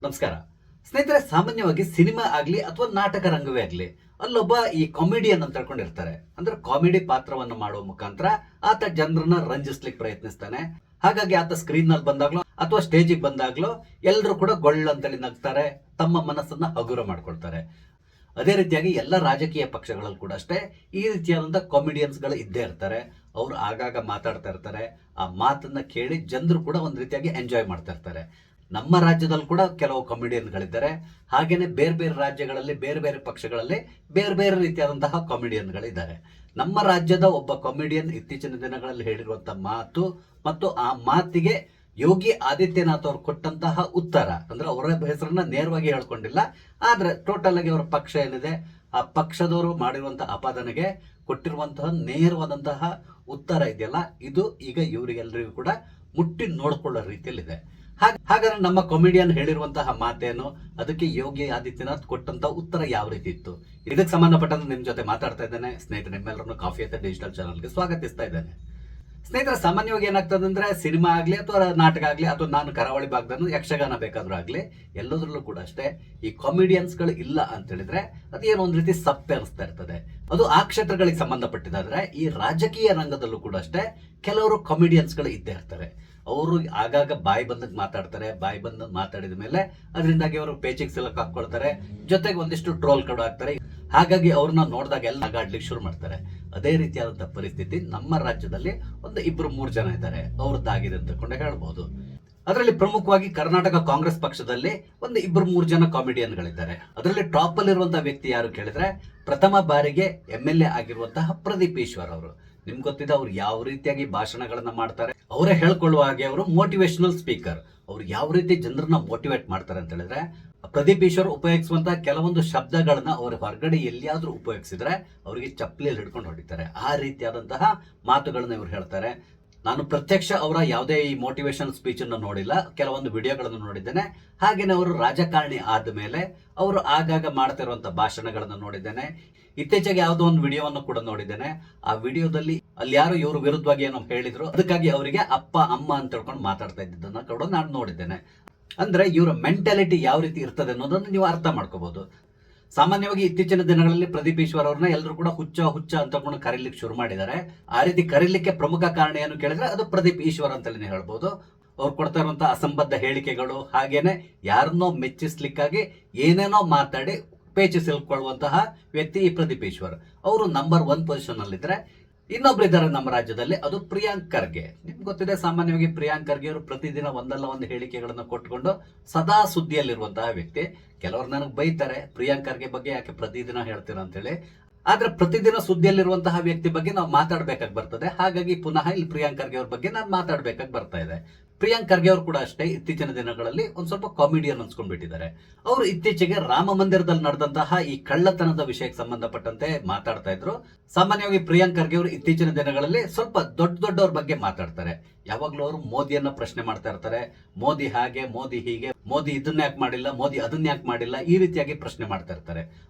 ನಮಸ್ಕಾರ ಸ್ನೇಹಿತರೆ. ಸಾಮಾನ್ಯವಾಗಿ ಸಿನಿಮಾ ಆಗ್ಲಿ ಅಥವಾ ನಾಟಕ ರಂಗವೇ ಆಗ್ಲಿ, ಅಲ್ಲೊಬ್ಬ ಈ ಕಾಮಿಡಿಯನ್ ಅಂತ ಹೇಳ್ಕೊಂಡಿರ್ತಾರೆ. ಅಂದ್ರೆ ಕಾಮಿಡಿ ಪಾತ್ರವನ್ನು ಮಾಡುವ ಮುಖಾಂತರ ಆತ ಜನರನ್ನ ರಂಜಿಸ್ಲಿಕ್ಕೆ ಪ್ರಯತ್ನಿಸ್ತಾನೆ. ಹಾಗಾಗಿ ಆತ ಸ್ಕ್ರೀನ್ ನಲ್ಲಿ ಬಂದಾಗ್ಲೋ ಅಥವಾ ಸ್ಟೇಜಿಗೆ ಬಂದಾಗ್ಲೋ ಎಲ್ಲರೂ ಕೂಡ ಗೊಳ್ಳಂತೇಳಿ ನಗ್ತಾರೆ, ತಮ್ಮ ಮನಸ್ಸನ್ನ ಹಗುರ ಮಾಡ್ಕೊಳ್ತಾರೆ. ಅದೇ ರೀತಿಯಾಗಿ ಎಲ್ಲ ರಾಜಕೀಯ ಪಕ್ಷಗಳಲ್ಲಿ ಕೂಡ ಅಷ್ಟೇ ಈ ರೀತಿಯಾದಂತಹ ಕಾಮಿಡಿಯನ್ಸ್ ಗಳು ಇದ್ದೇ ಇರ್ತಾರೆ. ಅವ್ರು ಆಗಾಗ ಮಾತಾಡ್ತಾ ಇರ್ತಾರೆ. ಆ ಮಾತನ್ನ ಕೇಳಿ ಜನರು ಕೂಡ ಒಂದ್ ರೀತಿಯಾಗಿ ಎಂಜಾಯ್ ಮಾಡ್ತಾ ಇರ್ತಾರೆ. ನಮ್ಮ ರಾಜ್ಯದಲ್ಲಿ ಕೂಡ ಕೆಲವು ಕಾಮಿಡಿಯನ್ಗಳಿದ್ದಾರೆ. ಹಾಗೇನೆ ಬೇರೆ ಬೇರೆ ರಾಜ್ಯಗಳಲ್ಲಿ ಬೇರೆ ಬೇರೆ ಪಕ್ಷಗಳಲ್ಲಿ ಬೇರೆ ಬೇರೆ ರೀತಿಯಾದಂತಹ ಕಾಮಿಡಿಯನ್ಗಳಿದ್ದಾರೆ. ನಮ್ಮ ರಾಜ್ಯದ ಒಬ್ಬ ಕಾಮಿಡಿಯನ್ ಇತ್ತೀಚಿನ ದಿನಗಳಲ್ಲಿ ಹೇಳಿರುವಂತಹ ಮಾತು ಮತ್ತು ಆ ಮಾತಿಗೆ ಯೋಗಿ ಆದಿತ್ಯನಾಥ್ ಅವರು ಕೊಟ್ಟಂತಹ ಉತ್ತರ, ಅಂದ್ರೆ ಅವರ ಹೆಸರನ್ನ ನೇರವಾಗಿ ಹೇಳ್ಕೊಂಡಿಲ್ಲ, ಆದ್ರೆ ಟೋಟಲ್ ಆಗಿ ಅವರ ಪಕ್ಷ ಏನಿದೆ ಆ ಪಕ್ಷದವರು ಮಾಡಿರುವಂತಹ ಅಪಾದನೆಗೆ ಕೊಟ್ಟಿರುವಂತಹ ನೇರವಾದಂತಹ ಉತ್ತರ ಇದೆಯಲ್ಲ, ಇದು ಈಗ ಇವರಿಗೆಲ್ಲರಿಗೂ ಕೂಡ ಮುಟ್ಟಿ ನೋಡ್ಕೊಳ್ಳೋ ರೀತಿಯಲ್ಲಿದೆ. ಹಾಗಾದ್ರೆ ನಮ್ಮ ಕಾಮಿಡಿಯನ್ ಹೇಳಿರುವಂತಹ ಮಾತೇನು, ಅದಕ್ಕೆ ಯೋಗಿ ಆದಿತ್ಯನಾಥ್ ಕೊಟ್ಟಂತ ಉತ್ತರ ಯಾವ ರೀತಿ ಇತ್ತು, ಇದಕ್ಕೆ ಸಂಬಂಧಪಟ್ಟಂತೆ ನಿಮ್ ಜೊತೆ ಮಾತಾಡ್ತಾ ಇದ್ದೇನೆ. ಸ್ನೇಹಿತರೆ, ನಿಮ್ಮೆಲ್ಲರನ್ನು ಕಾಫಿ ಅಂತ ಡಿಜಿಟಲ್ ಚಾನಲ್ಗೆ ಸ್ವಾಗತಿಸ್ತಾ ಇದ್ದೇನೆ. ಸ್ನೇಹಿತರೆ, ಸಾಮಾನ್ಯವಾಗಿ ಏನಾಗ್ತದೆ ಅಂದ್ರೆ ಸಿನಿಮಾ ಆಗ್ಲಿ ಅಥವಾ ನಾಟಕ ಆಗ್ಲಿ ಅಥವಾ ನಾನು ಕರಾವಳಿ ಭಾಗದನ್ನು ಯಕ್ಷಗಾನ ಬೇಕಾದ್ರೂ ಆಗ್ಲಿ, ಎಲ್ಲದರಲ್ಲೂ ಕೂಡ ಅಷ್ಟೇ ಈ ಕಾಮಿಡಿಯನ್ಸ್ ಗಳು ಇಲ್ಲ ಅಂತ ಹೇಳಿದ್ರೆ ಅದೇನೋ ಒಂದ್ ರೀತಿ ಸಪ್ಪೆ ಅನಿಸ್ತಾ ಇರ್ತದೆ. ಅದು ಆ ಕ್ಷೇತ್ರಗಳಿಗೆ ಸಂಬಂಧಪಟ್ಟಿದ್ದಾದ್ರೆ ಈ ರಾಜಕೀಯ ರಂಗದಲ್ಲೂ ಕೂಡ ಅಷ್ಟೇ ಕೆಲವರು ಕಾಮಿಡಿಯನ್ಸ್ ಗಳು ಇದ್ದೇ ಇರ್ತಾರೆ. ಅವರು ಆಗಾಗ ಬಾಯಿ ಬಂದಾಗ ಮಾತಾಡ್ತಾರೆ. ಬಾಯಿ ಬಂದ ಮಾತಾಡಿದ ಮೇಲೆ ಅದರಿಂದಾಗಿ ಅವರು ಪೇಚಿಗೆ ಸಿಲಕ್ ಹಾಕೊಳ್ತಾರೆ, ಜೊತೆಗೆ ಒಂದಿಷ್ಟು ಟ್ರೋಲ್ ಕೂಡ ಆಗ್ತಾರೆ. ಹಾಗಾಗಿ ಅವ್ರನ್ನ ನೋಡಿದಾಗ ಎಲ್ಲ ನಗಾಡ್ಲಿಕ್ಕೆ ಶುರು ಮಾಡ್ತಾರೆ. ಅದೇ ರೀತಿಯಾದಂತಹ ಪರಿಸ್ಥಿತಿ ನಮ್ಮ ರಾಜ್ಯದಲ್ಲಿ ಒಂದು 2-3 ಜನ ಇದ್ದಾರೆ, ಅವ್ರದ್ದಾಗಿದೆ ಅಂತ ಹೇಳ್ಬಹುದು. ಅದರಲ್ಲಿ ಪ್ರಮುಖವಾಗಿ ಕರ್ನಾಟಕ ಕಾಂಗ್ರೆಸ್ ಪಕ್ಷದಲ್ಲಿ ಒಂದು 2-3 ಜನ ಕಾಮಿಡಿಯನ್ಗಳಿದ್ದಾರೆ. ಅದರಲ್ಲಿ ಟಾಪ್ ಅಲ್ಲಿ ಇರುವಂತಹ ವ್ಯಕ್ತಿ ಯಾರು ಕೇಳಿದ್ರೆ, ಪ್ರಥಮ ಬಾರಿಗೆ MLA ಆಗಿರುವಂತಹ ಪ್ರದೀಪ್ ಈಶ್ವರ್ ಅವರು. ನಿಮ್ಗೆ ಗೊತ್ತಿದೆ ಅವ್ರು ಯಾವ ರೀತಿಯಾಗಿ ಭಾಷಣಗಳನ್ನ ಮಾಡ್ತಾರೆ. ಅವರೇ ಹೇಳ್ಕೊಳ್ಳುವ ಹಾಗೆ ಅವರು ಮೋಟಿವೇಶನಲ್ ಸ್ಪೀಕರ್. ಅವ್ರು ಯಾವ ರೀತಿ ಜನರನ್ನ ಮೋಟಿವೇಟ್ ಮಾಡ್ತಾರೆ ಅಂತ ಹೇಳಿದ್ರೆ, ಪ್ರದೀಪ್ ಈಶ್ವರ್ ಉಪಯೋಗಿಸುವಂತಹ ಕೆಲವೊಂದು ಶಬ್ದಗಳನ್ನ ಅವ್ರ ಹೊರಗಡೆ ಎಲ್ಲಿಯಾದ್ರೂ ಉಪಯೋಗಿಸಿದ್ರೆ ಅವರಿಗೆ ಚಪ್ಪಲಿಯಲ್ಲಿ ಹಿಡ್ಕೊಂಡು ಹೊಡಿತಾರೆ. ಆ ರೀತಿಯಾದಂತಹ ಮಾತುಗಳನ್ನ ಇವ್ರು ಹೇಳ್ತಾರೆ. ನಾನು ಪ್ರತ್ಯಕ್ಷ ಅವರ ಯಾವುದೇ ಈ ಮೋಟಿವೇಶನಲ್ ಸ್ಪೀಚ್ ಅನ್ನು ನೋಡಿಲ್ಲ, ಕೆಲವೊಂದು ವಿಡಿಯೋಗಳನ್ನು ನೋಡಿದ್ದೇನೆ. ಹಾಗೇನೆ ಅವರು ರಾಜಕಾರಣಿ ಆದ್ಮೇಲೆ ಅವರು ಆಗಾಗ ಮಾಡ್ತಿರುವಂತಹ ಭಾಷಣಗಳನ್ನು ನೋಡಿದ್ದೇನೆ. ಇತ್ತೀಚೆಗೆ ಯಾವುದೋ ಒಂದು ವಿಡಿಯೋವನ್ನು ಕೂಡ ನೋಡಿದ್ದೇನೆ. ಆ ವಿಡಿಯೋದಲ್ಲಿ ಅಲ್ಲಿ ಯಾರು ಇವರು ವಿರುದ್ಧವಾಗಿ ಏನೋ ಹೇಳಿದ್ರು, ಅದಕ್ಕಾಗಿ ಅವರಿಗೆ ಅಪ್ಪ ಅಮ್ಮ ಅಂತ ಹೇಳ್ಕೊಂಡು ಮಾತಾಡ್ತಾ ಇದ್ದದನ್ನ ಕೂಡ ನಾನು ನೋಡಿದ್ದೇನೆ. ಅಂದ್ರೆ ಇವರ ಮೆಂಟಾಲಿಟಿ ಯಾವ ರೀತಿ ಇರ್ತದೆ ಅನ್ನೋದನ್ನು ನೀವು ಅರ್ಥ ಮಾಡ್ಕೋಬಹುದು. ಸಾಮಾನ್ಯವಾಗಿ ಇತ್ತೀಚಿನ ದಿನಗಳಲ್ಲಿ ಪ್ರದೀಪ್ ಈಶ್ವರ್ ಅವ್ರನ್ನ ಎಲ್ಲರೂ ಕೂಡ ಹುಚ್ಚ ಅಂತ ಕರೀಲಿಕ್ಕೆ ಶುರು ಮಾಡಿದ್ದಾರೆ. ಆ ರೀತಿ ಕರೀಲಿಕ್ಕೆ ಪ್ರಮುಖ ಕಾರಣ ಏನು ಕೇಳಿದ್ರೆ ಅದು ಪ್ರದೀಪ್ ಈಶ್ವರ್ ಅಂತಲೇ ಹೇಳ್ಬೋದು. ಅವ್ರು ಕೊಡ್ತಾ ಇರುವಂತಹ ಅಸಂಬದ್ಧ ಹೇಳಿಕೆಗಳು, ಹಾಗೇನೆ ಯಾರನ್ನೋ ಮೆಚ್ಚಿಸ್ಲಿಕ್ಕಾಗಿ ಏನೇನೋ ಮಾತಾಡಿ ಪೇಚಿ ಸಿಲ್ಕೊಳ್ಳುವಂತಹ ವ್ಯಕ್ತಿ ಈ ಪ್ರದೀಪ್ ಈಶ್ವರ್. ಅವರು ನಂಬರ್ 1 ಪೊಸಿಷನ್ ಅಲ್ಲಿದ್ರೆ, ಇನ್ನೊಬ್ರು ಇದ್ದಾರೆ ನಮ್ಮ ರಾಜ್ಯದಲ್ಲಿ, ಅದು ಪ್ರಿಯಾಂಕ್ ಖರ್ಗೆ. ನಿಮ್ಗೆ ಗೊತ್ತಿದೆ, ಸಾಮಾನ್ಯವಾಗಿ ಪ್ರಿಯಾಂಕ್ ಖರ್ಗೆ ಅವರು ಪ್ರತಿದಿನ ಒಂದಲ್ಲ ಒಂದು ಹೇಳಿಕೆಗಳನ್ನು ಕೊಟ್ಕೊಂಡು ಸದಾ ಸುದ್ದಿಯಲ್ಲಿರುವಂತಹ ವ್ಯಕ್ತಿ. ಕೆಲವರು ನನಗೆ ಬೈತಾರೆ, ಪ್ರಿಯಾಂಕ್ ಖರ್ಗೆ ಬಗ್ಗೆ ಯಾಕೆ ಪ್ರತಿದಿನ ಹೇಳ್ತೀರಾ ಅಂತ ಹೇಳಿ. ಆದ್ರೆ ಪ್ರತಿದಿನ ಸುದ್ದಿಯಲ್ಲಿರುವಂತಹ ವ್ಯಕ್ತಿ ಬಗ್ಗೆ ನಾವು ಮಾತಾಡ್ಬೇಕಾಗಿ ಬರ್ತದೆ. ಹಾಗಾಗಿ ಪುನಃ ಇಲ್ಲಿ ಪ್ರಿಯಾಂಕ್ ಖರ್ಗೆ ಅವ್ರ ಬಗ್ಗೆ ನಾನು ಮಾತಾಡ್ಬೇಕಾಗಿ ಬರ್ತಾ ಇದೆ. ಪ್ರಿಯಾಂಕ್ ಖರ್ಗೆ ಅವರು ಕೂಡ ಅಷ್ಟೇ ಇತ್ತೀಚಿನ ದಿನಗಳಲ್ಲಿ ಒಂದ್ ಸ್ವಲ್ಪ ಕಾಮಿಡಿಯನ್ ಅನ್ಸ್ಕೊಂಡ್ಬಿಟ್ಟಿದ್ದಾರೆ. ಅವರು ಇತ್ತೀಚೆಗೆ ರಾಮ ಮಂದಿರದಲ್ಲಿ ನಡೆದಂತಹ ಈ ಕಳ್ಳತನದ ವಿಷಯಕ್ಕೆ ಸಂಬಂಧಪಟ್ಟಂತೆ ಮಾತಾಡ್ತಾ ಇದ್ರು. ಸಾಮಾನ್ಯವಾಗಿ ಪ್ರಿಯಾಂಕ್ ಖರ್ಗೆ ಅವರು ಇತ್ತೀಚಿನ ದಿನಗಳಲ್ಲಿ ಸ್ವಲ್ಪ ದೊಡ್ಡವ್ರ ಬಗ್ಗೆ ಮಾತಾಡ್ತಾರೆ. ಯಾವಾಗ್ಲೂ ಅವರು ಮೋದಿಯನ್ನ ಪ್ರಶ್ನೆ ಮಾಡ್ತಾ ಇರ್ತಾರೆ. ಮೋದಿ ಹಾಗೆ, ಮೋದಿ ಹೀಗೆ, ಮೋದಿ ಇದನ್ನ ಯಾಕೆ ಮಾಡಿಲ್ಲ, ಮೋದಿ ಅದನ್ನ ಯಾಕೆ ಮಾಡಿಲ್ಲ, ಈ ರೀತಿಯಾಗಿ ಪ್ರಶ್ನೆ ಮಾಡ್ತಾ ಇರ್ತಾರೆ.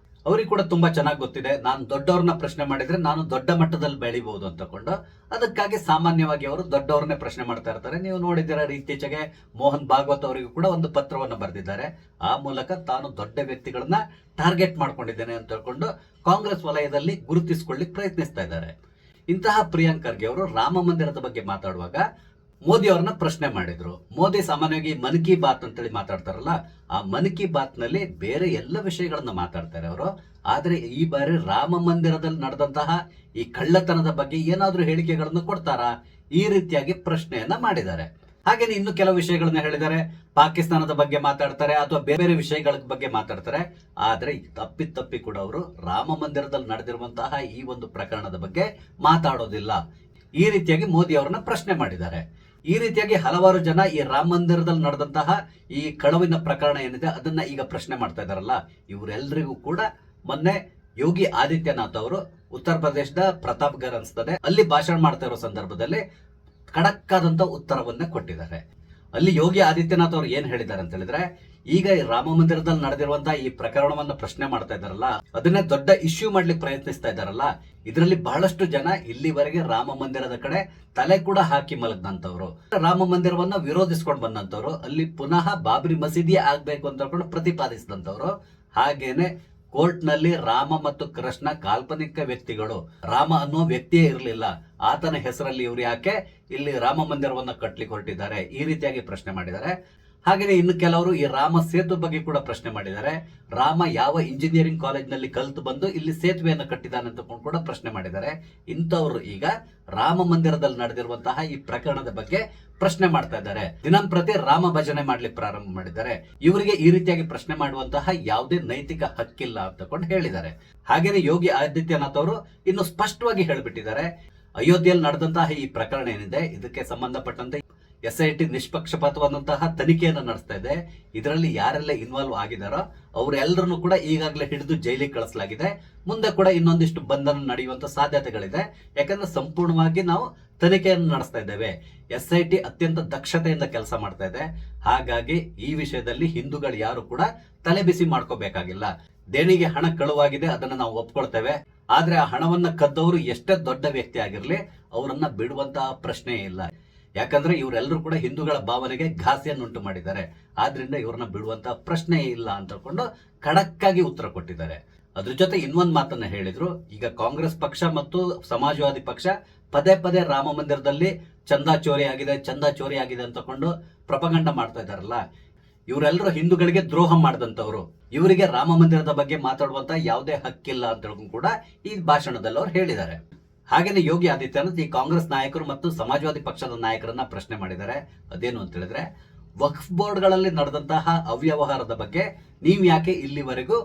ಅವ್ರಿಗೆ ಕೂಡ ತುಂಬಾ ಚೆನ್ನಾಗಿ ಗೊತ್ತಿದೆ, ನಾನು ದೊಡ್ಡವ್ರನ್ನ ಪ್ರಶ್ನೆ ಮಾಡಿದ್ರೆ ನಾನು ದೊಡ್ಡ ಮಟ್ಟದಲ್ಲಿ ಬೆಳಿಬಹುದು ಅಂತಕೊಂಡು. ಅದಕ್ಕಾಗಿ ಸಾಮಾನ್ಯವಾಗಿ ಅವರು ದೊಡ್ಡವ್ರನ್ನೇ ಪ್ರಶ್ನೆ ಮಾಡ್ತಾ ಇರ್ತಾರೆ. ನೀವು ನೋಡಿದ್ದೀರಾ, ಇತ್ತೀಚೆಗೆ ಮೋಹನ್ ಭಾಗವತ್ ಅವರಿಗೂ ಕೂಡ ಒಂದು ಪತ್ರವನ್ನು ಬರೆದಿದ್ದಾರೆ. ಆ ಮೂಲಕ ತಾನು ದೊಡ್ಡ ವ್ಯಕ್ತಿಗಳನ್ನ ಟಾರ್ಗೆಟ್ ಮಾಡ್ಕೊಂಡಿದ್ದೇನೆ ಅಂತ ಹೇಳ್ಕೊಂಡು ಕಾಂಗ್ರೆಸ್ ವಲಯದಲ್ಲಿ ಗುರುತಿಸಿಕೊಳ್ಳಿಕ್ ಪ್ರಯತ್ನಿಸ್ತಾ ಇದ್ದಾರೆ. ಇಂತಹ ಪ್ರಿಯಾಂಕ್ ಖರ್ಗೆ ಅವರು ರಾಮ ಮಂದಿರದ ಬಗ್ಗೆ ಮಾತಾಡುವಾಗ ಮೋದಿ ಅವ್ರನ್ನ ಪ್ರಶ್ನೆ ಮಾಡಿದ್ರು. ಮೋದಿ ಸಾಮಾನ್ಯವಾಗಿ ಮನ್ ಕಿ ಬಾತ್ ಅಂತೇಳಿ ಮಾತಾಡ್ತಾರಲ್ಲ, ಆ ಮನ್ ಕಿ ಬಾತ್ ನಲ್ಲಿ ಬೇರೆ ಎಲ್ಲ ವಿಷಯಗಳನ್ನ ಮಾತಾಡ್ತಾರೆ ಅವರು. ಆದ್ರೆ ಈ ಬಾರಿ ರಾಮ ಮಂದಿರದಲ್ಲಿ ನಡೆದಂತಹ ಈ ಕಳ್ಳತನದ ಬಗ್ಗೆ ಏನಾದ್ರೂ ಹೇಳಿಕೆಗಳನ್ನು ಕೊಡ್ತಾರಾ, ಈ ರೀತಿಯಾಗಿ ಪ್ರಶ್ನೆಯನ್ನ ಮಾಡಿದ್ದಾರೆ. ಹಾಗೇನೆ ಇನ್ನು ಕೆಲವು ವಿಷಯಗಳನ್ನ ಹೇಳಿದ್ದಾರೆ. ಪಾಕಿಸ್ತಾನದ ಬಗ್ಗೆ ಮಾತಾಡ್ತಾರೆ ಅಥವಾ ಬೇರೆ ವಿಷಯಗಳ ಬಗ್ಗೆ ಮಾತಾಡ್ತಾರೆ. ಆದ್ರೆ ತಪ್ಪಿ ಕೂಡ ಅವರು ರಾಮ ಮಂದಿರದಲ್ಲಿ ನಡೆದಿರುವಂತಹ ಈ ಒಂದು ಪ್ರಕರಣದ ಬಗ್ಗೆ ಮಾತಾಡೋದಿಲ್ಲ. ಈ ರೀತಿಯಾಗಿ ಮೋದಿ ಅವರನ್ನ ಪ್ರಶ್ನೆ ಮಾಡಿದ್ದಾರೆ. ಈ ರೀತಿಯಾಗಿ ಹಲವಾರು ಜನ ಈ ರಾಮ ಮಂದಿರದಲ್ಲಿ ನಡೆದಂತಹ ಈ ಕಳವಿನ ಪ್ರಕರಣ ಏನಿದೆ ಅದನ್ನ ಈಗ ಪ್ರಶ್ನೆ ಮಾಡ್ತಾ ಇದಾರಲ್ಲ, ಇವರೆಲ್ಲರಿಗೂ ಕೂಡ ಮೊನ್ನೆ ಯೋಗಿ ಆದಿತ್ಯನಾಥ್ ಅವರು ಉತ್ತರ ಪ್ರದೇಶದ ಪ್ರತಾಪ್ಗರ್ ಅನ್ಸ್ತದೆ ಅಲ್ಲಿ ಭಾಷಣ ಮಾಡ್ತಾ ಇರೋ ಸಂದರ್ಭದಲ್ಲಿ ಖಡಕ್ ಆದಂತ ಉತ್ತರವನ್ನ ಕೊಟ್ಟಿದ್ದಾರೆ. ಅಲ್ಲಿ ಯೋಗಿ ಆದಿತ್ಯನಾಥ್ ಅವರು ಏನ್ ಹೇಳಿದ್ದಾರೆ ಅಂತ ಹೇಳಿದ್ರೆ, ಈಗ ಈ ರಾಮ ಮಂದಿರದಲ್ಲಿ ನಡೆದಿರುವಂತಹ ಈ ಪ್ರಕರಣವನ್ನ ಪ್ರಶ್ನೆ ಮಾಡ್ತಾ ಇದಾರಲ್ಲ, ಅದನ್ನೇ ದೊಡ್ಡ ಇಶ್ಯೂ ಮಾಡ್ಲಿಕ್ಕೆ ಪ್ರಯತ್ನಿಸ್ತಾ ಇದಾರಲ್ಲ, ಇದರಲ್ಲಿ ಬಹಳಷ್ಟು ಜನ ಇಲ್ಲಿವರೆಗೆ ರಾಮ ಮಂದಿರದ ಕಡೆ ತಲೆ ಕೂಡ ಹಾಕಿ ಮಲಗ್ದಂತವ್ರು, ರಾಮ ಮಂದಿರವನ್ನ ವಿರೋಧಿಸ್ಕೊಂಡು ಬಂದಂತವ್ರು, ಅಲ್ಲಿ ಪುನಃ ಬಾಬ್ರಿ ಮಸೀದಿ ಆಗ್ಬೇಕು ಅಂತ ಪ್ರತಿಪಾದಿಸಿದಂತವ್ರು, ಹಾಗೇನೆ ಕೋರ್ಟ್ ನಲ್ಲಿ ರಾಮ ಮತ್ತು ಕೃಷ್ಣ ಕಾಲ್ಪನಿಕ ವ್ಯಕ್ತಿಗಳು, ರಾಮ ಅನ್ನೋ ವ್ಯಕ್ತಿಯೇ ಇರಲಿಲ್ಲ, ಆತನ ಹೆಸರಲ್ಲಿ ಇವರು ಯಾಕೆ ಇಲ್ಲಿ ರಾಮ ಮಂದಿರವನ್ನ ಕಟ್ಲಿಕ್ಕೆ ಹೊರಟಿದ್ದಾರೆ, ಈ ರೀತಿಯಾಗಿ ಪ್ರಶ್ನೆ ಮಾಡಿದ್ದಾರೆ. ಹಾಗೆಯೇ ಇನ್ನು ಕೆಲವರು ಈ ರಾಮ ಸೇತು ಬಗ್ಗೆ ಕೂಡ ಪ್ರಶ್ನೆ ಮಾಡಿದ್ದಾರೆ. ರಾಮ ಯಾವ ಇಂಜಿನಿಯರಿಂಗ್ ಕಾಲೇಜ್ ನಲ್ಲಿ ಕಲಿತು ಬಂದು ಇಲ್ಲಿ ಸೇತುವೆಯನ್ನು ಕಟ್ಟಿದ್ದಾನೆ ಅಂತ ಕೂಡ ಪ್ರಶ್ನೆ ಮಾಡಿದ್ದಾರೆ. ಇಂಥವರು ಈಗ ರಾಮ ಮಂದಿರದಲ್ಲಿ ನಡೆದಿರುವಂತಹ ಈ ಪ್ರಕರಣದ ಬಗ್ಗೆ ಪ್ರಶ್ನೆ ಮಾಡ್ತಾ ಇದ್ದಾರೆ. ದಿನಂಪ್ರತಿ ರಾಮ ಭಜನೆ ಮಾಡ್ಲಿಕ್ಕೆ ಪ್ರಾರಂಭ ಮಾಡಿದ್ದಾರೆ. ಇವರಿಗೆ ಈ ರೀತಿಯಾಗಿ ಪ್ರಶ್ನೆ ಮಾಡುವಂತಹ ಯಾವುದೇ ನೈತಿಕ ಹಕ್ಕಿಲ್ಲ ಅಂತ ಹೇಳಿದ್ದಾರೆ. ಹಾಗೇನೆ ಯೋಗಿ ಆದಿತ್ಯನಾಥ್ ಅವರು ಇನ್ನು ಸ್ಪಷ್ಟವಾಗಿ ಹೇಳಿಬಿಟ್ಟಿದ್ದಾರೆ, ಅಯೋಧ್ಯೆಯಲ್ಲಿ ನಡೆದಂತಹ ಈ ಪ್ರಕರಣ ಏನಿದೆ ಇದಕ್ಕೆ ಸಂಬಂಧಪಟ್ಟಂತೆ SIT ನಿಷ್ಪಕ್ಷಪಾತವಾದಂತಹ ತನಿಖೆಯನ್ನು ನಡೆಸ್ತಾ ಇದೆ. ಇದರಲ್ಲಿ ಯಾರೆಲ್ಲ ಇನ್ವಾಲ್ವ್ ಆಗಿದಾರೋ ಅವರೆಲ್ಲರನ್ನು ಕೂಡ ಈಗಾಗಲೇ ಹಿಡಿದು ಜೈಲಿಗೆ ಕಳಿಸಲಾಗಿದೆ. ಮುಂದೆ ಕೂಡ ಇನ್ನೊಂದಿಷ್ಟು ಬಂಧನ ನಡೆಯುವಂತ ಸಾಧ್ಯತೆಗಳಿದೆ. ಯಾಕಂದ್ರೆ ಸಂಪೂರ್ಣವಾಗಿ ನಾವು ತನಿಖೆಯನ್ನು ನಡೆಸ್ತಾ ಇದ್ದೇವೆ. SIT ಅತ್ಯಂತ ದಕ್ಷತೆಯಿಂದ ಕೆಲಸ ಮಾಡ್ತಾ ಇದೆ. ಹಾಗಾಗಿ ಈ ವಿಷಯದಲ್ಲಿ ಹಿಂದೂಗಳು ಯಾರು ಕೂಡ ತಲೆ ಬಿಸಿ ಮಾಡ್ಕೋಬೇಕಾಗಿಲ್ಲ. ದೇಣಿಗೆ ಹಣ ಕಳುವಾಗಿದೆ, ಅದನ್ನ ನಾವು ಒಪ್ಕೊಳ್ತೇವೆ. ಆದ್ರೆ ಆ ಹಣವನ್ನ ಕದ್ದವರು ಎಷ್ಟೇ ದೊಡ್ಡ ವ್ಯಕ್ತಿ ಆಗಿರ್ಲಿ ಅವರನ್ನ ಬಿಡುವಂತಹ ಪ್ರಶ್ನೆ ಇಲ್ಲ. ಯಾಕಂದ್ರೆ ಇವರೆಲ್ಲರೂ ಕೂಡ ಹಿಂದೂಗಳ ಭಾವನೆಗೆ ಘಾಸಿಯನ್ನುಂಟು ಮಾಡಿದ್ದಾರೆ. ಆದ್ರಿಂದ ಇವ್ರನ್ನ ಬಿಡುವಂತ ಪ್ರಶ್ನೆ ಇಲ್ಲ ಅಂತ ಖಡಕ್ ಆಗಿ ಉತ್ತರ ಕೊಟ್ಟಿದ್ದಾರೆ. ಅದ್ರ ಜೊತೆ ಇನ್ನೊಂದು ಮಾತನ್ನ ಹೇಳಿದ್ರು. ಈಗ ಕಾಂಗ್ರೆಸ್ ಪಕ್ಷ ಮತ್ತು ಸಮಾಜವಾದಿ ಪಕ್ಷ ಪದೇ ಪದೇ ರಾಮ ಮಂದಿರದಲ್ಲಿ ಚಂದಾ ಚೋರಿ ಆಗಿದೆ ಅಂತ ಪ್ರಪಗಂಡ ಮಾಡ್ತಾ ಇದಾರಲ್ಲ, ಇವರೆಲ್ಲರೂ ಹಿಂದೂಗಳಿಗೆ ದ್ರೋಹ ಮಾಡಿದಂತವ್ರು. ಇವರಿಗೆ ರಾಮ ಮಂದಿರದ ಬಗ್ಗೆ ಮಾತಾಡುವಂತ ಯಾವುದೇ ಹಕ್ಕಿಲ್ಲ ಅಂತ ಕೂಡ ಈ ಭಾಷಣದಲ್ಲಿ ಅವ್ರು ಹೇಳಿದ್ದಾರೆ. ಹಾಗೇನೆ ಯೋಗಿ ಆದಿತ್ಯನಾಥ್ ಈ ಕಾಂಗ್ರೆಸ್ ನಾಯಕರು ಮತ್ತು ಸಮಾಜವಾದಿ ಪಕ್ಷದ ನಾಯಕರನ್ನ ಪ್ರಶ್ನೆ ಮಾಡಿದ್ದಾರೆ. ಅದೇನು ಅಂತ ಹೇಳಿದ್ರೆ, ವಕ್ಫ್ ಬೋರ್ಡ್ಗಳಲ್ಲಿ ನಡೆದಂತಹ ಅವ್ಯವಹಾರದ ಬಗ್ಗೆ ನೀವು ಯಾಕೆ ಇಲ್ಲಿವರೆಗೂ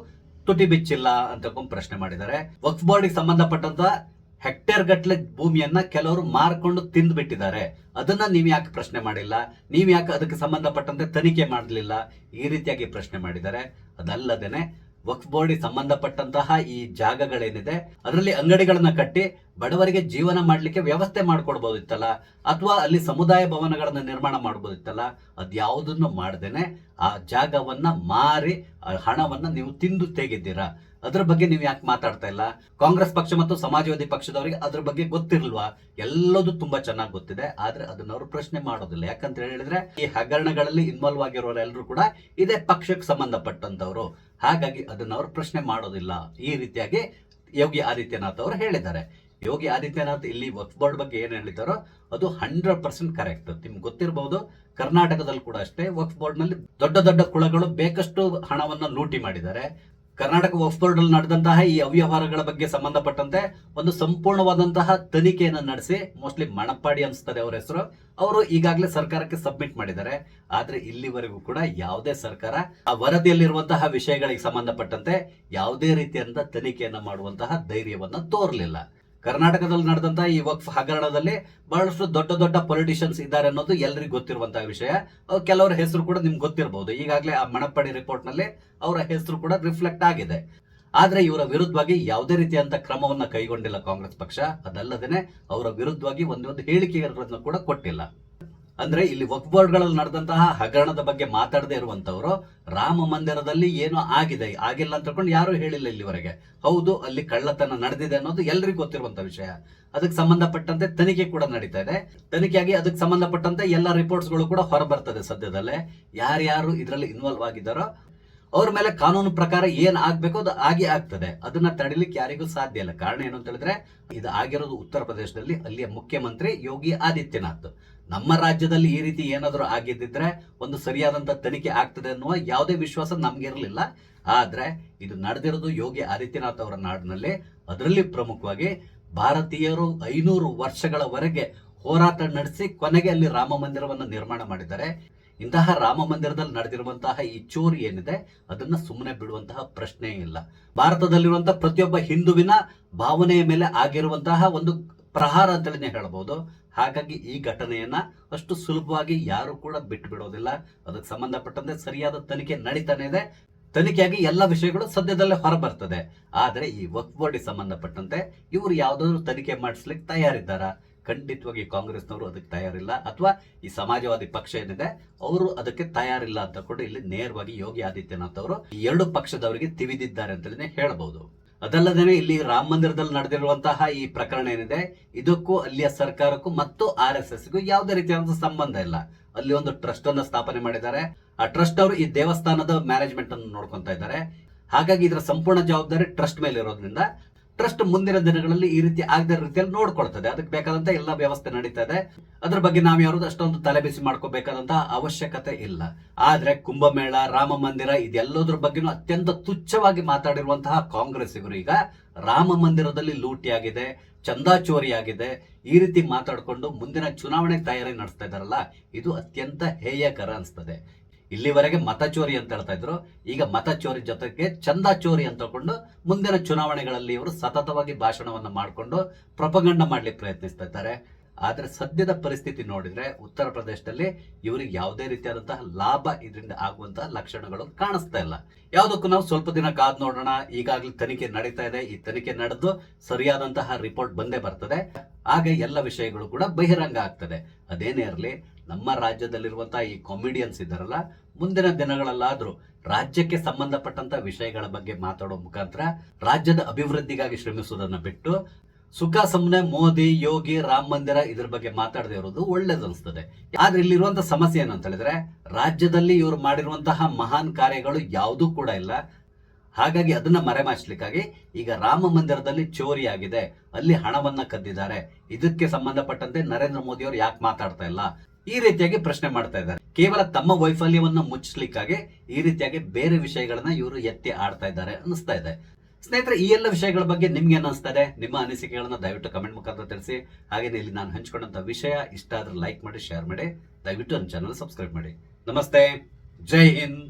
ತುಟಿ ಬಿಚ್ಚಿಲ್ಲ ಅಂತ ಪ್ರಶ್ನೆ ಮಾಡಿದ್ದಾರೆ. ವಕ್ಫ್ ಬೋರ್ಡ್ಗೆ ಸಂಬಂಧಪಟ್ಟಂತ ಹೆಕ್ಟೇರ್ ಗಟ್ಟಲೆ ಭೂಮಿಯನ್ನ ಕೆಲವರು ಮಾರ್ಕೊಂಡು ತಿಂದು ಬಿಟ್ಟಿದ್ದಾರೆ. ಅದನ್ನ ನೀವ್ ಯಾಕೆ ಪ್ರಶ್ನೆ ಮಾಡಿಲ್ಲ, ನೀವ್ ಯಾಕೆ ಅದಕ್ಕೆ ಸಂಬಂಧಪಟ್ಟಂತೆ ತನಿಖೆ ಮಾಡಲಿಲ್ಲ, ಈ ರೀತಿಯಾಗಿ ಪ್ರಶ್ನೆ ಮಾಡಿದ್ದಾರೆ. ಅದಲ್ಲದೇನೆ ವಕ್ಫ್ ಬೋರ್ಡ್ಗೆ ಸಂಬಂಧಪಟ್ಟಂತಹ ಈ ಜಾಗಗಳೇನಿದೆ ಅದರಲ್ಲಿ ಅಂಗಡಿಗಳನ್ನ ಕಟ್ಟಿ ಬಡವರಿಗೆ ಜೀವನ ಮಾಡ್ಲಿಕ್ಕೆ ವ್ಯವಸ್ಥೆ ಮಾಡ್ಕೊಡ್ಬೋದಿತ್ತಲ್ಲ, ಅಥವಾ ಅಲ್ಲಿ ಸಮುದಾಯ ಭವನಗಳನ್ನ ನಿರ್ಮಾಣ ಮಾಡಬಹುದಿತ್ತಲ್ಲ, ಅದ್ಯಾವುದನ್ನು ಮಾಡದೇನೆ ಆ ಜಾಗವನ್ನ ಮಾರಿ ಹಣವನ್ನ ನೀವು ತಿಂದು ತೆಗೆದಿದ್ದೀರಾ. ಅದ್ರ ಬಗ್ಗೆ ನೀವು ಯಾಕೆ ಮಾತಾಡ್ತಾ ಇಲ್ಲ? ಕಾಂಗ್ರೆಸ್ ಪಕ್ಷ ಮತ್ತು ಸಮಾಜವಾದಿ ಪಕ್ಷದವರಿಗೆ ಅದ್ರ ಬಗ್ಗೆ ಗೊತ್ತಿರ್ಲ್ವಾ? ಎಲ್ಲದೂ ತುಂಬಾ ಚೆನ್ನಾಗಿ ಗೊತ್ತಿದೆ, ಆದ್ರೆ ಅದನ್ನ ಅವರು ಪ್ರಶ್ನೆ ಮಾಡೋದಿಲ್ಲ. ಯಾಕಂತ ಹೇಳಿದ್ರೆ ಈ ಹಗರಣಗಳಲ್ಲಿ ಇನ್ವಾಲ್ವ್ ಆಗಿರೋರೆಲ್ಲರೂ ಕೂಡ ಇದೇ ಪಕ್ಷಕ್ಕೆ ಸಂಬಂಧಪಟ್ಟಂತವ್ರು. ಹಾಗಾಗಿ ಅದನ್ನ ಅವರು ಪ್ರಶ್ನೆ ಮಾಡೋದಿಲ್ಲ. ಈ ರೀತಿಯಾಗಿ ಯೋಗಿ ಆದಿತ್ಯನಾಥ್ ಅವರು ಹೇಳಿದ್ದಾರೆ. ಯೋಗಿ ಆದಿತ್ಯನಾಥ್ ಇಲ್ಲಿ ವಕ್ಫ್ ಬೋರ್ಡ್ ಬಗ್ಗೆ ಏನ್ ಹೇಳಿದಾರೋ ಅದು 100% ಕರೆಕ್ಟ್. ನಿಮ್ಗೆ ಗೊತ್ತಿರಬಹುದು, ಕರ್ನಾಟಕದಲ್ಲಿ ಕೂಡ ಅಷ್ಟೇ ವಕ್ಫ್ ಬೋರ್ಡ್ ನಲ್ಲಿ ದೊಡ್ಡ ದೊಡ್ಡ ಕುಳಗಳು ಬೇಕಷ್ಟು ಹಣವನ್ನ ಲೂಟಿ ಮಾಡಿದ್ದಾರೆ. ಕರ್ನಾಟಕ ವಕ್ಫ್ ಬೋರ್ಡ್ ಅಲ್ಲಿ ನಡೆದಂತಹ ಈ ಅವ್ಯವಹಾರಗಳ ಬಗ್ಗೆ ಸಂಬಂಧಪಟ್ಟಂತೆ ಒಂದು ಸಂಪೂರ್ಣವಾದಂತಹ ತನಿಖೆಯನ್ನು ನಡೆಸಿ, ಮೋಸ್ಟ್ಲಿ ಮಣಪ್ಪಾಡಿ ಅನ್ಸ್ತದೆ ಅವರ ಹೆಸರು, ಅವರು ಈಗಾಗಲೇ ಸರ್ಕಾರಕ್ಕೆ ಸಬ್ಮಿಟ್ ಮಾಡಿದ್ದಾರೆ. ಆದ್ರೆ ಇಲ್ಲಿವರೆಗೂ ಕೂಡ ಯಾವುದೇ ಸರ್ಕಾರ ಆ ವರದಿಯಲ್ಲಿರುವಂತಹ ವಿಷಯಗಳಿಗೆ ಸಂಬಂಧಪಟ್ಟಂತೆ ಯಾವುದೇ ರೀತಿಯಾದಂತಹ ತನಿಖೆಯನ್ನ ಮಾಡುವಂತಹ ಧೈರ್ಯವನ್ನ ತೋರಲಿಲ್ಲ. ಕರ್ನಾಟಕದಲ್ಲಿ ನಡೆದಂತಹ ಈ ವಕ್ಫ್ ಹಗರಣದಲ್ಲಿ ಬಹಳಷ್ಟು ದೊಡ್ಡ ದೊಡ್ಡ ಪೊಲಿಟಿಷಿಯನ್ಸ್ ಇದ್ದಾರೆ ಅನ್ನೋದು ಎಲ್ಲರಿಗೂ ಗೊತ್ತಿರುವಂತಹ ವಿಷಯ. ಕೆಲವರ ಹೆಸರು ಕೂಡ ನಿಮ್ಗೆ ಗೊತ್ತಿರಬಹುದು. ಈಗಾಗಲೇ ಆ ಮಣಪ್ಪಾಡಿ ರಿಪೋರ್ಟ್ ನಲ್ಲಿ ಅವರ ಹೆಸರು ಕೂಡ ರಿಫ್ಲೆಕ್ಟ್ ಆಗಿದೆ. ಆದ್ರೆ ಇವರ ವಿರುದ್ಧವಾಗಿ ಯಾವುದೇ ರೀತಿಯಂತ ಕ್ರಮವನ್ನ ಕೈಗೊಂಡಿಲ್ಲ ಕಾಂಗ್ರೆಸ್ ಪಕ್ಷ. ಅದಲ್ಲದೇನೆ ಅವರ ವಿರುದ್ಧವಾಗಿ ಒಂದು ಹೇಳಿಕೆಗಳನ್ನು ಕೂಡ ಕೊಟ್ಟಿಲ್ಲ. ಅಂದ್ರೆ ಇಲ್ಲಿ ವಕ್ಫ್ ಬೋರ್ಡ್ ಗಳಲ್ಲಿ ನಡೆದಂತಹ ಹಗರಣದ ಬಗ್ಗೆ ಮಾತಾಡದೇ ಇರುವಂತವರು ರಾಮ ಮಂದಿರದಲ್ಲಿ ಏನೋ ಆಗಿಲ್ಲ ಅಂತ ಯಾರು ಹೇಳಿಲ್ಲ ಇಲ್ಲಿವರೆಗೆ. ಹೌದು, ಅಲ್ಲಿ ಕಳ್ಳತನ ನಡೆದಿದೆ ಅನ್ನೋದು ಎಲ್ರಿಗೂ ಗೊತ್ತಿರುವಂತ ವಿಷಯ. ಅದಕ್ಕೆ ಸಂಬಂಧಪಟ್ಟಂತೆ ತನಿಖೆ ಕೂಡ ನಡೀತಾ ಇದೆ. ತನಿಖೆಯಾಗಿ ಅದಕ್ಕೆ ಸಂಬಂಧಪಟ್ಟಂತೆ ಎಲ್ಲ ರಿಪೋರ್ಟ್ಸ್ ಗಳು ಕೂಡ ಹೊರಬರ್ತದೆ ಸದ್ಯದಲ್ಲೇ. ಯಾರ್ಯಾರು ಇದರಲ್ಲಿ ಇನ್ವಾಲ್ವ್ ಆಗಿದ್ದಾರೋ ಅವ್ರ ಮೇಲೆ ಕಾನೂನು ಪ್ರಕಾರ ಏನ್ ಆಗ್ಬೇಕು ಅದು ಆಗ್ತದೆ. ಅದನ್ನ ತಡಿಲಿಕ್ಕೆ ಯಾರಿಗೂ ಸಾಧ್ಯ ಇಲ್ಲ. ಕಾರಣ ಏನು ಅಂತ ಹೇಳಿದ್ರೆ, ಇದು ಆಗಿರೋದು ಉತ್ತರ ಪ್ರದೇಶದಲ್ಲಿ, ಅಲ್ಲಿಯ ಮುಖ್ಯಮಂತ್ರಿ ಯೋಗಿ ಆದಿತ್ಯನಾಥ್. ನಮ್ಮ ರಾಜ್ಯದಲ್ಲಿ ಈ ರೀತಿ ಏನಾದರೂ ಆಗಿದ್ದಿದ್ರೆ ಒಂದು ಸರಿಯಾದಂತ ತನಿಖೆ ಆಗ್ತದೆ ಅನ್ನುವ ಯಾವುದೇ ವಿಶ್ವಾಸ ನಮ್ಗಿರ್ಲಿಲ್ಲ. ಆದ್ರೆ ಇದು ನಡೆದಿರೋದು ಯೋಗಿ ಆದಿತ್ಯನಾಥ್ ಅವರ ನಾಡಿನಲ್ಲಿ. ಅದರಲ್ಲಿ ಪ್ರಮುಖವಾಗಿ ಭಾರತೀಯರು 500 ವರ್ಷಗಳವರೆಗೆ ಹೋರಾಟ ನಡೆಸಿ ಕೊನೆಗೆ ಅಲ್ಲಿ ರಾಮ ಮಂದಿರವನ್ನು ನಿರ್ಮಾಣ ಮಾಡಿದ್ದಾರೆ. ಇಂತಹ ರಾಮ ಮಂದಿರದಲ್ಲಿ ನಡೆದಿರುವಂತಹ ಈ ಚೋರಿ ಏನಿದೆ ಅದನ್ನ ಸುಮ್ಮನೆ ಬಿಡುವಂತಹ ಪ್ರಶ್ನೆ ಇಲ್ಲ. ಭಾರತದಲ್ಲಿರುವಂತಹ ಪ್ರತಿಯೊಬ್ಬ ಹಿಂದುವಿನ ಭಾವನೆಯ ಮೇಲೆ ಆಗಿರುವಂತಹ ಒಂದು ಪ್ರಹಾರ ಅಂತಲೇ ಹೇಳಬಹುದು. ಹಾಗಾಗಿ ಈ ಘಟನೆಯನ್ನ ಅಷ್ಟು ಸುಲಭವಾಗಿ ಯಾರು ಕೂಡ ಬಿಟ್ಟು ಬಿಡೋದಿಲ್ಲ. ಅದಕ್ಕೆ ಸಂಬಂಧಪಟ್ಟಂತೆ ಸರಿಯಾದ ತನಿಖೆ ನಡೀತಾನೆ ಇದೆ. ತನಿಖೆಯಾಗಿ ಎಲ್ಲ ವಿಷಯಗಳು ಸದ್ಯದಲ್ಲೇ ಹೊರಬರ್ತದೆ. ಆದ್ರೆ ಈ ವಕ್ಫ್ ಬೋರ್ಡ್ ಸಂಬಂಧಪಟ್ಟಂತೆ ಇವರು ಯಾವ್ದಾದ್ರು ತನಿಖೆ ಮಾಡಿಸ್ಲಿಕ್ಕೆ ತಯಾರಿದ್ದಾರಾ? ಖಂಡಿತವಾಗಿ ಕಾಂಗ್ರೆಸ್ನವರು ಅದಕ್ಕೆ ತಯಾರಿಲ್ಲ, ಅಥವಾ ಈ ಸಮಾಜವಾದಿ ಪಕ್ಷ ಏನಿದೆ ಅವರು ಅದಕ್ಕೆ ತಯಾರಿಲ್ಲ ಅಂತ ಕೂಡ ಇಲ್ಲಿ ನೇರವಾಗಿ ಯೋಗಿ ಆದಿತ್ಯನಾಥ್ ಅವರು ಈ ಎರಡು ಪಕ್ಷದವರಿಗೆ ತಿವಿದಿದ್ದಾರೆ ಅಂತಲೇ ಹೇಳಬಹುದು. ಅದಲ್ಲದೇನೆ ಇಲ್ಲಿ ರಾಮ ಮಂದಿರದಲ್ಲಿ ನಡೆದಿರುವಂತಹ ಈ ಪ್ರಕರಣ ಏನಿದೆ, ಇದಕ್ಕೂ ಅಲ್ಲಿಯ ಸರ್ಕಾರಕ್ಕೂ ಮತ್ತು RSSಗೂ ಯಾವುದೇ ರೀತಿಯಾದ ಸಂಬಂಧ ಇಲ್ಲ. ಅಲ್ಲಿ ಒಂದು ಟ್ರಸ್ಟ್ ಅನ್ನು ಸ್ಥಾಪನೆ ಮಾಡಿದ್ದಾರೆ. ಆ ಟ್ರಸ್ಟ್ ಅವರು ಈ ದೇವಸ್ಥಾನದ ಮ್ಯಾನೇಜ್ಮೆಂಟ್ ಅನ್ನು ನೋಡ್ಕೊಂತಾ ಇದ್ದಾರೆ. ಹಾಗಾಗಿ ಇದರ ಸಂಪೂರ್ಣ ಜವಾಬ್ದಾರಿ ಟ್ರಸ್ಟ್ ಮೇಲೆ ಇರೋದ್ರಿಂದ ಟ್ರಸ್ಟ್ ಮುಂದಿನ ದಿನಗಳಲ್ಲಿ ಈ ರೀತಿ ಆಗದ ರೀತಿಯಲ್ಲಿ ನೋಡ್ಕೊಳ್ತದೆ. ಅದಕ್ಕೆ ಬೇಕಾದಂತ ಎಲ್ಲ ವ್ಯವಸ್ಥೆ ನಡೀತಾ ಇದೆ. ಅದ್ರ ಬಗ್ಗೆ ನಾವು ಯಾರು ಅಷ್ಟೊಂದು ತಲೆಬಿಸಿ ಮಾಡ್ಕೋಬೇಕಾದಂತಹ ಅವಶ್ಯಕತೆ ಇಲ್ಲ. ಆದ್ರೆ ಕುಂಭಮೇಳ, ರಾಮ ಮಂದಿರ ಇದೆಲ್ಲದ್ರ ಬಗ್ಗೆನೂ ಅತ್ಯಂತ ತುಚ್ಛವಾಗಿ ಮಾತಾಡಿರುವಂತಹ ಕಾಂಗ್ರೆಸ್ಸಿಗರು ಈಗ ರಾಮ ಮಂದಿರದಲ್ಲಿ ಲೂಟಿಯಾಗಿದೆ, ಚಂದಾ ಚೋರಿ ಆಗಿದೆ, ಈ ರೀತಿ ಮಾತಾಡ್ಕೊಂಡು ಮುಂದಿನ ಚುನಾವಣೆ ತಯಾರಿ ನಡೆಸ್ತಾ ಇದಾರಲ್ಲ, ಇದು ಅತ್ಯಂತ ಹೇಯಕರ ಅನಿಸ್ತದೆ. ಇಲ್ಲಿವರೆಗೆ ಮತ ಚೋರಿ ಅಂತ ಹೇಳ್ತಾ ಇದ್ರು, ಈಗ ಮತ ಚೋರಿ ಜೊತೆಗೆ ಚಂದಾ ಚೋರಿ ಅಂತ ತಗೊಂಡು ಮುಂದಿನ ಚುನಾವಣೆಗಳಲ್ಲಿ ಇವರು ಸತತವಾಗಿ ಭಾಷಣವನ್ನು ಮಾಡಿಕೊಂಡು ಪ್ರೊಪಗಂಡ ಮಾಡ್ಲಿಕ್ಕೆ ಪ್ರಯತ್ನಿಸ್ತಾ ಇದ್ದಾರೆ. ಆದ್ರೆ ಸದ್ಯದ ಪರಿಸ್ಥಿತಿ ನೋಡಿದ್ರೆ ಉತ್ತರ ಪ್ರದೇಶದಲ್ಲಿ ಇವರಿಗೆ ಯಾವುದೇ ರೀತಿಯಾದಂತಹ ಲಾಭ ಇದರಿಂದ ಆಗುವಂತಹ ಲಕ್ಷಣಗಳು ಕಾಣಿಸ್ತಾ ಇಲ್ಲ. ಯಾವುದಕ್ಕೂ ನಾವು ಸ್ವಲ್ಪ ದಿನ ಕಾದ್ ನೋಡೋಣ. ಈಗಾಗಲೇ ತನಿಖೆ ನಡೀತಾ ಇದೆ. ಈ ತನಿಖೆ ನಡೆದು ಸರಿಯಾದಂತಹ ರಿಪೋರ್ಟ್ ಬಂದೇ ಬರ್ತದೆ. ಆಗ ಎಲ್ಲ ವಿಷಯಗಳು ಕೂಡ ಬಹಿರಂಗ ಆಗ್ತದೆ. ಅದೇನೇ ಇರಲಿ, ನಮ್ಮ ರಾಜ್ಯದಲ್ಲಿರುವಂತಹ ಈ ಕಾಮಿಡಿಯನ್ಸ್ ಇದ್ದಾರಲ್ಲ, ಮುಂದಿನ ದಿನಗಳಲ್ಲಾದ್ರೂ ರಾಜ್ಯಕ್ಕೆ ಸಂಬಂಧಪಟ್ಟಂತ ವಿಷಯಗಳ ಬಗ್ಗೆ ಮಾತಾಡೋ ಮುಖಾಂತರ ರಾಜ್ಯದ ಅಭಿವೃದ್ಧಿಗಾಗಿ ಶ್ರಮಿಸುವುದನ್ನು ಬಿಟ್ಟು ಸುಖ ಸುಮ್ಮನೆ ಮೋದಿ, ಯೋಗಿ, ರಾಮ ಮಂದಿರ ಇದ್ರ ಬಗ್ಗೆ ಮಾತಾಡದೇ ಇರೋದು ಒಳ್ಳೇದು ಅನಿಸ್ತದೆ. ಆದ್ರೆ ಇಲ್ಲಿರುವಂತಹ ಸಮಸ್ಯೆ ಏನಂತ ಹೇಳಿದ್ರೆ, ರಾಜ್ಯದಲ್ಲಿ ಇವರು ಮಾಡಿರುವಂತಹ ಮಹಾನ್ ಕಾರ್ಯಗಳು ಯಾವುದೂ ಕೂಡ ಇಲ್ಲ. ಹಾಗಾಗಿ ಅದನ್ನ ಮರೆಮಾಚಲಿಕ್ಕಾಗಿ ಈಗ ರಾಮ ಮಂದಿರದಲ್ಲಿ ಚೋರಿ ಆಗಿದೆ, ಅಲ್ಲಿ ಹಣವನ್ನ ಕದ್ದಿದ್ದಾರೆ, ಇದಕ್ಕೆ ಸಂಬಂಧಪಟ್ಟಂತೆ ನರೇಂದ್ರ ಮೋದಿ ಅವರು ಯಾಕೆ ಮಾತಾಡ್ತಾ ಇಲ್ಲ, ಈ ರೀತಿಯಾಗಿ ಪ್ರಶ್ನೆ ಮಾಡ್ತಾ ಇದ್ದಾರೆ. ಕೇವಲ ತಮ್ಮ ವೈಫಲ್ಯವನ್ನ ಮುಚ್ಚಲಿಕ್ಕಾಗಿ ಈ ರೀತಿಯಾಗಿ ಬೇರೆ ವಿಷಯಗಳನ್ನ ಇವರು ಎತ್ತಿ ಆಡ್ತಾ ಇದ್ದಾರೆ ಅನಿಸ್ತಾ ಇದೆ. ಸ್ನೇಹಿತರೆ, ಈ ಎಲ್ಲ ವಿಷಯಗಳ ಬಗ್ಗೆ ನಿಮ್ಗೆ ಏನ್ ಅನಿಸ್ತಾ ಇದೆ? ನಿಮ್ಮ ಅನಿಸಿಕೆಗಳನ್ನ ದಯವಿಟ್ಟು ಕಮೆಂಟ್ ಮುಖಾಂತರ ತಿಳಿಸಿ. ಹಾಗೆ ಇಲ್ಲಿ ನಾನು ಹಂಚ್ಕೊಂಡಂತ ವಿಷಯ ಇಷ್ಟ ಆದ್ರೆ ಲೈಕ್ ಮಾಡಿ, ಶೇರ್ ಮಾಡಿ, ದಯವಿಟ್ಟು ನನ್ನ ಚಾನಲ್ ಸಬ್ಸ್ಕ್ರೈಬ್ ಮಾಡಿ. ನಮಸ್ತೆ, ಜೈ ಹಿಂದ್.